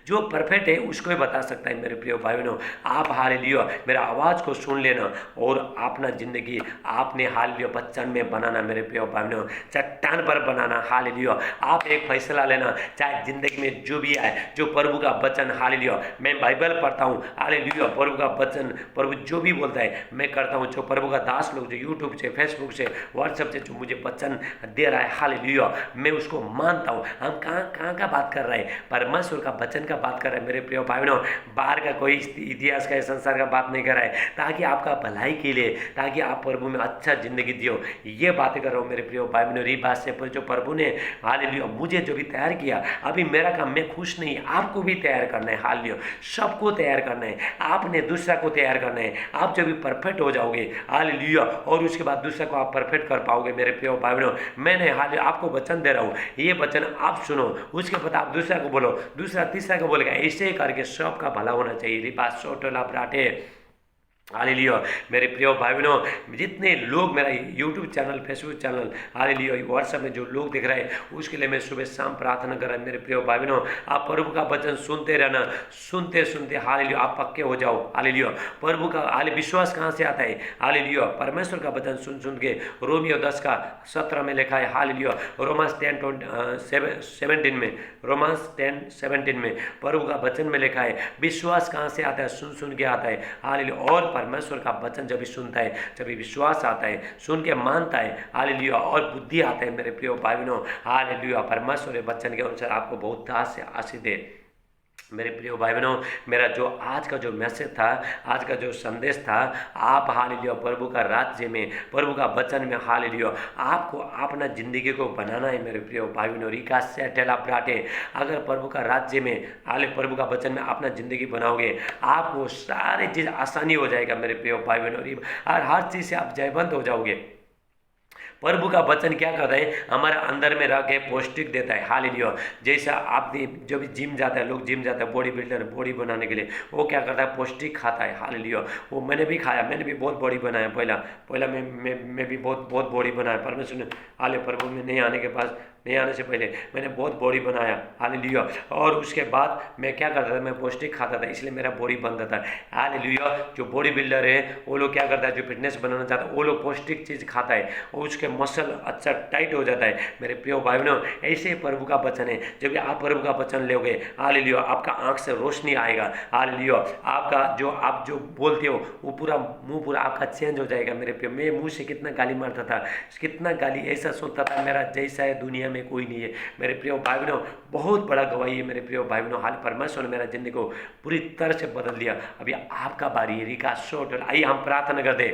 जो परफेक्ट है उसको ही बता सकता है मेरे प्रिय भाई बहनों। आप हालेलुया मेरा आवाज़ को सुन लेना और अपना ज़िंदगी आपने हालेलुया वचन में बनाना मेरे प्रिय भाई बहनों, चट्टान पर बनाना, हालेलुया आप एक फैसला लेना, चाहे ज़िंदगी में जो भी आए, जो प्रभु का वचन, हालेलुया मैं बाइबल पढ़ता हूँ, हालेलुया प्रभु का वचन, प्रभु जो भी बोलता है मैं करता हूँ। जो प्रभु का दास लोग जो यूट्यूब से, फेसबुक से, व्हाट्सएप से जो मुझे वचन दे रहा है, हालेलुया मैं उसको मानता हूँ। हम कहाँ का बात कर रहे हैं, परमेश्वर का वचन का बात कर रहे हैं मेरे प्रिय भाई बहनों, बाहर का कोई इतिहास का संसार का बात नहीं कर रहा है, ताकि आपका भलाई के लिए, ताकि आप प्रभु में अच्छा जिंदगी दियो, ये बातें कर रहा हूँ मेरे प्रिय भाई बहनों। री बात से जो प्रभु ने हालेलुया मुझे जो भी तैयार किया, अभी मेरा काम मैं खुश नहीं, आपको भी तैयार करना है, हालेलुया सबको तैयार करना है, आपने दूसरा को तैयार करना है। आप जब भी परफेक्ट हो जाओगे, हालेलुया और उसके बाद दूसरा को आप परफेक्ट कर पाओगे मेरे प्रिय भाई बहनों। मैंने हालेलुया आपको वचन दे रहा हूँ, ये वचन आप सुनो, उसके बाद आप दूसरा को बोलो, दूसरा तीसरा को बोलेगा, ऐसे करके सबका भला होना चाहिए। रिपास सोटोला ब्राटे, हालेलुया मेरे प्रिय भाई बहनों, जितने लोग मेरा YouTube channel, Facebook channel, hallelujah WhatsApp में जो लोग दिख रहे हैं, उसके लिए मैं सुबह शाम प्रार्थना कर रहा हूँ मेरे प्रिय भाई बहनों। आप प्रभु का वचन सुनते रहना, सुनते सुनते हालेलुया आप पक्के हो जाओ, हालेलुया प्रभु का विश्वास कहाँ से आता है, हालेलुया परमेश्वर का वचन सुन सुन के। रोमियो 10:17 में लिखा है, हालेलुया रोमांस 10:17 में, रोमांस 10:17 में प्रभु का वचन में लिखा है, विश्वास कहाँ से आता है, सुन सुन के आता है, हालेलुया और परमेश्वर का वचन जब भी सुनता है, जब भी विश्वास आता है, सुन के मानता है, हालेलुया और बुद्धि आता है मेरे प्रिय भाई बहनों, हालेलुया परमेश्वर के वचन के अनुसार आपको बहुत दास से आशीष दे। मेरे प्रिय भाई बहनों, मेरा जो आज का जो मैसेज था, आज का जो संदेश था, आप हालेलुया प्रभु का राज्य में, प्रभु का वचन में हालेलुया आपको अपना जिंदगी को बनाना है मेरे प्रिय भाई बहनों। रिका से टेला प्राटे, अगर प्रभु का राज्य में हाले प्रभु का वचन में अपना जिंदगी बनाओगे, आपको सारी चीज़ आसानी हो जाएगा मेरे प्रिय भाई बहनों, और हर चीज़ से आप जयवंत हो जाओगे। प्रभु का वचन क्या करता है, हमारे अंदर में रह के पौष्टिक देता है। हालेलुया। जैसा आप जो भी जिम जाता है, लोग जिम जाता है, बॉडी बिल्डर बॉडी बनाने के लिए, वो क्या करता है, पौष्टिक खाता है। हालेलुया। वो मैंने भी खाया, मैंने भी बहुत बॉडी बनाया। पहला मैं भी बहुत बॉडी बनाया। परमेश्वर ने हाले प्रभु में नहीं आने से पहले मैंने बहुत बॉडी बनाया। हालेलुया। और उसके बाद मैं क्या करता था, मैं पौष्टिक खाता था, इसलिए मेरा बॉडी बनता था। हालेलुया। जो बॉडी बिल्डर है वो लोग क्या करता है, जो फिटनेस बनाना चाहता है वो लोग पौष्टिक चीज़ खाता है और उसके मसल अच्छा टाइट हो जाता है। मेरे प्रिय भाई बहनों, ऐसे ही प्रभु का वचन है। जब आप प्रभु का वचन लोगे, हालेलुया, आपका आंख से रोशनी आएगा। हालेलुया। आपका आप जो बोलते हो वो पूरा मुंह पूरा आपका चेंज हो जाएगा। मेरे प्रिय, मैं मुंह से कितना गाली मारता था, कितना गाली ऐसा सुनता था, मेरा जैसा है दुनिया में कोई नहीं है। मेरे प्रिय भाई बहनों, बहुत बड़ा गवाही है मेरे प्रिय भाई बहनों। हाल परमेश्वर ने मेरा जिंदगी को पूरी तरह से बदल दिया। अभी आपका बारी है। रिका शोट, आइए हम प्रार्थना कर दे।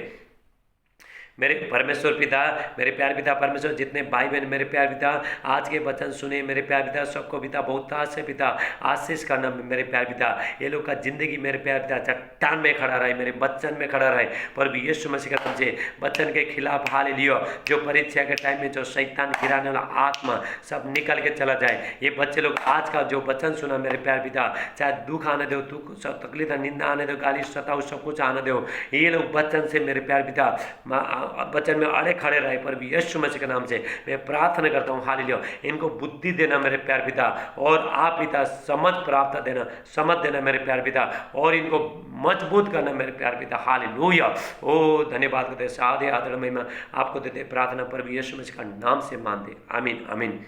मेरे परमेश्वर पिता, मेरे प्यार पिता परमेश्वर, जितने भाई बहन मेरे प्यार पिता आज के वचन सुने, मेरे प्यार पिता सबको पिता बहुत से पिता आशीष करना मेरे प्यार पिता। ये लोग का जिंदगी मेरे प्यार पिता चट्टान में खड़ा रहे, मेरे वचन में खड़ा रहे। पर यीशु मसीह का नाम से वचन के खिलाफ हालेलुया, जो परीक्षा के टाइम में जो शैतान गिराने वाला आत्मा सब निकल के चला जाए। ये बच्चे लोग आज का जो वचन सुना मेरे प्यार पिता, चाहे दुख आने दो, दुख सब तकलीफ निंदा आने दो, गाली सताओ, सब कुछ आने दो, ये लोग वचन से मेरे प्यार पिता वचन में अड़े खड़े रहे। पर भी यीशु मसीह के नाम से मैं प्रार्थना करता हूँ, हालेलुया, इनको बुद्धि देना मेरे प्यार पिता, और आप पिता समझ प्राप्त देना, समझ देना मेरे प्यार पिता, और इनको मजबूत करना मेरे प्यार पिता। हालेलुया। ओ धन्यवाद करते, सादे आदर महिमा आपको देते, प्रार्थना पर भी यीशु मसीह का नाम से मानते। आमीन आमीन।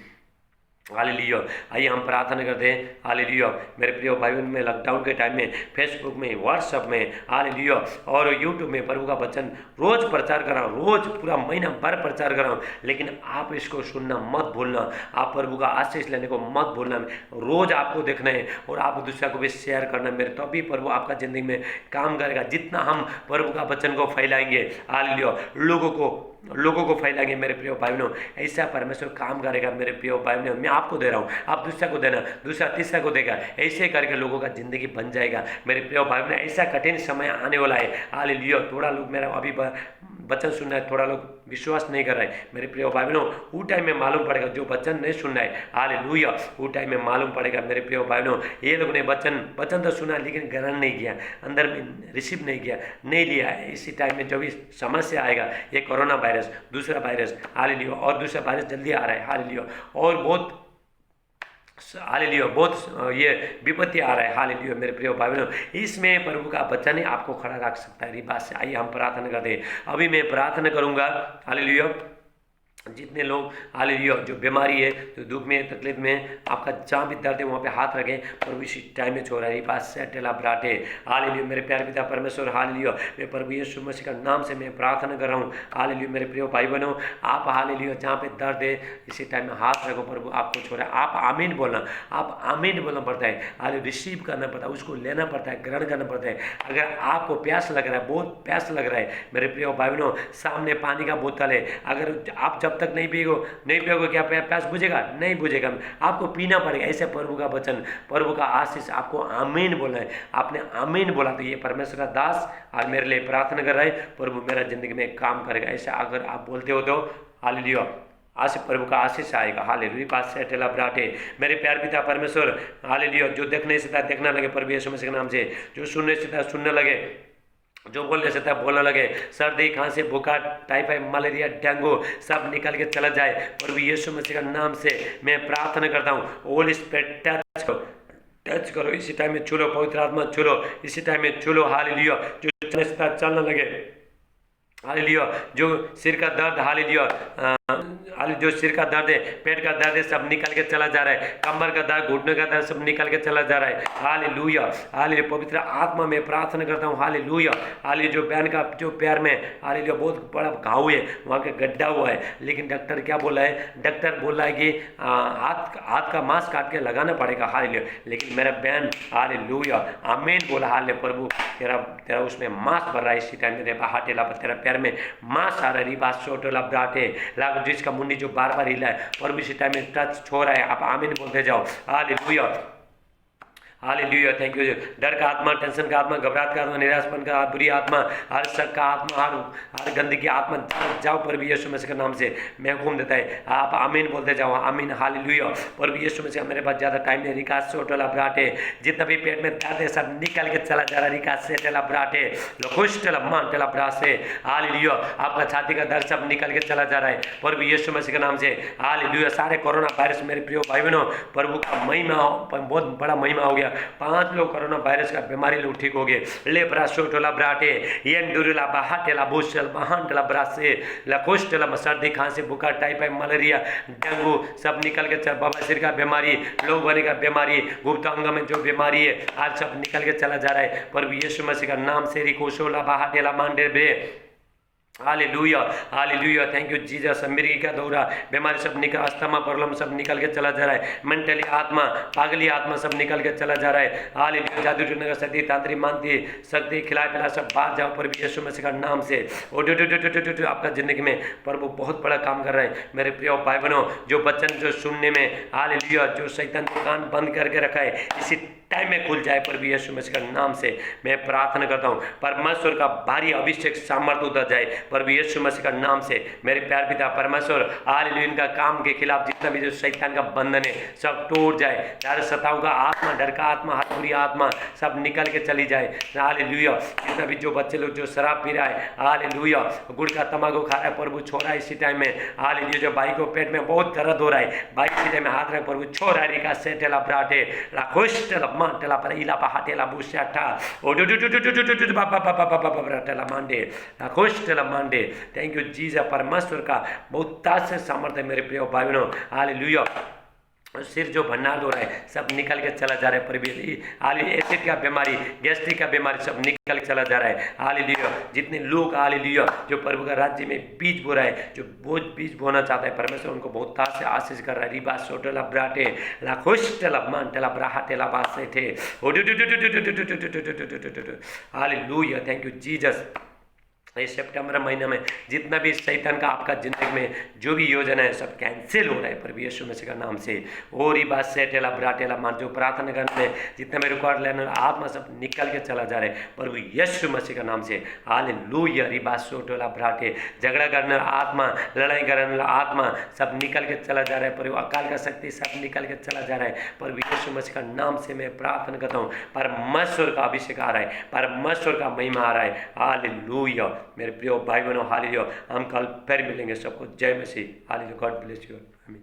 हालेलुया। आइए हम प्रार्थना करते हैं। हालेलुया। मेरे प्रिय भाई बहन, में लॉकडाउन के टाइम में फेसबुक में, व्हाट्सएप में, हालेलुया, और यूट्यूब में प्रभु का वचन रोज प्रचार कर रहा हूँ, रोज पूरा महीना भर प्रचार कर रहा हूँ। लेकिन आप इसको सुनना मत भूलना, आप प्रभु का आशीष लेने को मत भूलना। रोज आपको देखना है और आप दूसरा को भी शेयर करना मेरे, तभी प्रभु आपका जिंदगी में काम करेगा। जितना हम प्रभु का वचन को फैलाएंगे, हालेलुया, लोगों को फैलाएंगे मेरे प्रिय भाई बहनों, ऐसा परमेश्वर काम करेगा मेरे प्रिय भाई बहनों। मैं आपको दे रहा हूँ, आप दूसरा को देना, दूसरा तीसरा को देगा, ऐसे करके लोगों का जिंदगी बन जाएगा मेरे प्रिय भाई बहनों। ऐसा कठिन समय आने वाला है। हालेलुया। थोड़ा लोग मेरा अभी वचन सुनना है, थोड़ा लोग विश्वास नहीं कर रहे हैं मेरे प्रिय भाई बहनों। वो टाइम में मालूम पड़ेगा, जो वचन नहीं सुनना है, हालेलुया, वो टाइम में मालूम पड़ेगा मेरे प्रिय भाई बहनों। ये लोग ने वचन तो सुना लेकिन ग्रहण नहीं किया, अंदर में रिसीव नहीं किया, नहीं लिया। इसी टाइम में जो भी समस्या आएगा, ये कोरोना वायरस, दूसरा वायरस, हालेलुया, और दूसरा वायरस जल्दी आ रहा है, हालेलुया, और बहुत हालेलुया, बहुत ये विपत्ति आ रहा है। हालेलुया मेरे प्रिय भाई बहनों, इसमें प्रभु का वचन ही आपको खड़ा रख सकता है। बात से आइए हम प्रार्थना करते हैं। अभी मैं प्रार्थना करूंगा। हालेलुया। जितने लोग हालेलुया जो बीमारी है, जो दुख में, तकलीफ में, आपका जहाँ भी दर्द है वहाँ पे हाथ रखें, प्रभु इसी टाइम में छोड़ा है। पास से टेला ब्राटे, हालेलुया मेरे प्यारे पिता परमेश्वर, हालेलुया, मैं प्रभु यीशु मसीह का नाम से मैं प्रार्थना कर रहा हूँ। हालेलुया मेरे प्रिय भाई बहनों, आप हालेलुया जहाँ पे दर्द है इसी टाइम में हाथ रखो, प्रभु आपको छोड़ा। आप आमीन बोलना, आप आमीन बोलना पड़ता है, हालेलुया रिसीव करना पड़ता है, उसको लेना पड़ता है, ग्रहण करना पड़ता है। अगर आपको प्यास लग रहा है, बहुत प्यास लग रहा है मेरे प्रिय भाई बहनों, सामने पानी का बोतल है, अगर आप जब तक नहीं पियोगे क्या प्यास बुझेगा? नहीं बुझेगा, आपको पीना पड़ेगा। ऐसे प्रभु का वचन, प्रभु का आशीष, आपको आमीन बोलना है। आपने आमीन बोला तो ये परमेश्वर का दास आज मेरे लिए प्रार्थना कर रहा है, प्रभु मेरा जिंदगी में काम करेगा। ऐसा अगर आप बोलते हो तो हालेलुया आज प्रभु का आशीष आएगा। हालेलुया। पास से टेला ब्राटे, मेरे प्यार पिता परमेश्वर, हालेलुया, जो देखने से था देखने लगे प्रभु यीशु मसीह के नाम से, जो सुनने से था सुनने लगे, जो बोलने से था बोलने लगे, सर्दी, खांसी, बुखार, टाइफाइड, मलेरिया, डेंगू सब निकल के चला जाए। प्रभु यीशु मसीह का नाम से मैं प्रार्थना करता हूँ। होली स्पिरिट टच करो इसी टाइम में, छूलो, पवित्र आत्मा छूलो इसी टाइम में, छूलो। हालेलुया। जो चलने से चलने लगे, हालेलुया, जो सिर का दर्द, हालेलुया, हाल जो सिर का दर्द है, पेट का दर्द है, सब निकल के चला जा रहा है, कमर का दर्द, घुटने का दर्द सब निकल के चला जा रहा है। Hallelujah, hallelujah. पवित्र आत्मा में प्रार्थना करता हूँ, हालेलुया, हालेलुया। जो बहन का जो पैर में हालेलुया बहुत बड़ा घाव है, वहाँ का गड्ढा हुआ है, लेकिन डॉक्टर क्या बोला है? डॉक्टर बोला है कि हाथ का मांस काट के लगाना पड़ेगा, हालेलुया। लेकिन मेरा बहन हालेलुया आमीन बोला, हालेलुया। प्रभु तेरा उसमें मांस भर रहा है इसी टाइम में, हाटेला तेरा पैर में मांस आ रहा है, बात छोटोला ब्राटे लाग जिसका मुंडी जो बार बार हिला है, प्रभु इसी टाइम में टच छो रहा है। आप आमीन बोलते जाओ, हालेलुया, हालेलुया। Thank you. डर का आत्मा, टेंशन का आत्मा, घबराहट का आत्मा, निराशपन का, बुरी आत्मा, हर शक का आत्मा, हर गंदगी आत्मा जाओ प्रभु यीशु मसीह के नाम से मैं हुक्म देता है। आप आमीन बोलते जाओ, आमीन, हालेलुया। प्रभु यीशु मसीह, मेरे पास ज़्यादा टाइम नहीं, रिकास सोटला ब्राटे जितना भी पेट में दर्द है सब निकल के चला जा रहा है, रिकास से टेला ब्राटे लखुश टेला मान टेला ब्रासे, हालेलुया। आपका छाती का दर्द सब निकल के चला जा रहा है प्रभु यीशु मसीह के नाम से, हालेलुया। सारे कोरोना वायरस, मेरे प्रिय भाई बहनों, प्रभु का महिमा, बहुत बड़ा महिमा हो गया। 5 लोग कोरोना वायरस का बीमारी लोग ठीक हो गए। लेब्रा सोटोला ब्राटे येंडुरुला बाहाटेला बुशल महांटला ब्रासे लकोस्टला, सर्दी, खांसी, बुखार, टाइफाइड, मलेरिया, डेंगू सब निकल के चल, बवासीर का बीमारी, लोग बने का बीमारी, गुप्त अंग में जो बीमारी है आज सब निकल के चला जा रहा है प्रभु यीशु मसीह का नाम से। रिकोशोला बाहाटेला मांडे बे, hallelujah, hallelujah. Thank you Jesus. मिर्गी का दौरा बीमारी सब निकल, अस्थमा प्रॉब्लम सब निकल के चला जा रहा है। मेंटली आत्मा, पागली आत्मा सब निकल के चला जा रहा है, हालेलुया। जादू टूटने का शक्ति, तांत्रिक मानती शक्ति, खिला पिला सब बाहर जाओ प्रभु यीशु मसीह का नाम से। आपका जिंदगी में प्रभु बहुत बड़ा काम कर रहा है मेरे प्रिय भाई बहनों। जो बच्चन जो सुनने में हालेलुया, जो शैतान को कान बंद करके रखा है इसी टाइम में खुल जाए प्रभु यीशु मसीह का नाम से मैं प्रार्थना करता हूँ। परमेश्वर का भारी अभिषेक सामर्थ्य उतर जाए प्रभु यीशु मसीह का नाम से। मेरे प्यार पिता परमेश्वर, हालेलुया, इनका काम के खिलाफ जितना भी जो शैतान का बंधन है सब टूट जाए। डर सताओ का आत्मा, डर का आत्मा, हर बुरी आत्मा सब निकल के चली जाए, हालेलुया। जितना भी जो बच्चे लोग जो शराब पी रहा है, हालेलुया, गुड़ का तंबाकू खा रहा है, प्रभु छोड़ा इसी टाइम में, हालेलुया। जो भाई को पेट में बहुत दर्द हो रहा है, भाई इसी टाइम में हाथ रहे प्रभु छोड़ा रिका सेटेला ब्राटे लाखोस्टला मांटेला पर इला पहाटेला बुशाटा ओडुडुडुडुडुडुडु बाबा बाबा बाबा ब्राटेला मांडे लाखोस्टला मांडे। Thank you Jesus. परमेश्वर का बहुत ताज से सामर्थ्य मेरे प्रिय भाई बहनों, हालेलुया। सिर जो भंडार हो रहा है सब निकल के चला जा रहा है प्रभु, हालेलुया। एसिड का बीमारी, गैस्ट्रिक का बीमारी सब निकल के चला जा रहा है, हालेलुया। जितने लोग हालेलुया जो प्रभु का राज्य में बीज बो रहा है, जो बोझ बीज बोना चाहता है, परमेश्वर उनको बहुत ताज से आशीष कर रहा है। रिबा सोटला ब्राटे लाखोस्टला मांटला ब्राहटेला बासे थे, हालेलुया। Thank you Jesus. इस सितंबर महीने में जितना भी शैतान का आपका जिंदगी में जो भी योजना है सब कैंसिल हो रहा है प्रभु यीशु मसीह का नाम से। और ये बात से टेला ब्राटेला मान जो प्रार्थना करने में जितना भी रिकॉर्ड लेने आत्मा सब निकल के चला जा रहा है प्रभु यीशु मसीह का नाम से, हालेलुया। रिबा सोटोला ब्राटे झगड़ा करने आत्मा, लड़ाई करने वाला आत्मा सब निकल के चला जा रहा है प्रभु, अकाल का शक्ति सब निकल के चला जा रहा है प्रभु यीशु मसीह का नाम से मैं प्रार्थना करता हूँ। परमेश्वर का अभिषेक आ रहा है, परमेश्वर का महिमा आ रहा है, हालेलुया। मेरे प्रिय भाई बहनों, हालेलुया। हम कल फिर मिलेंगे। सबको जय मसीह, हालेलुया। गॉड ब्लेस यू, आमीन।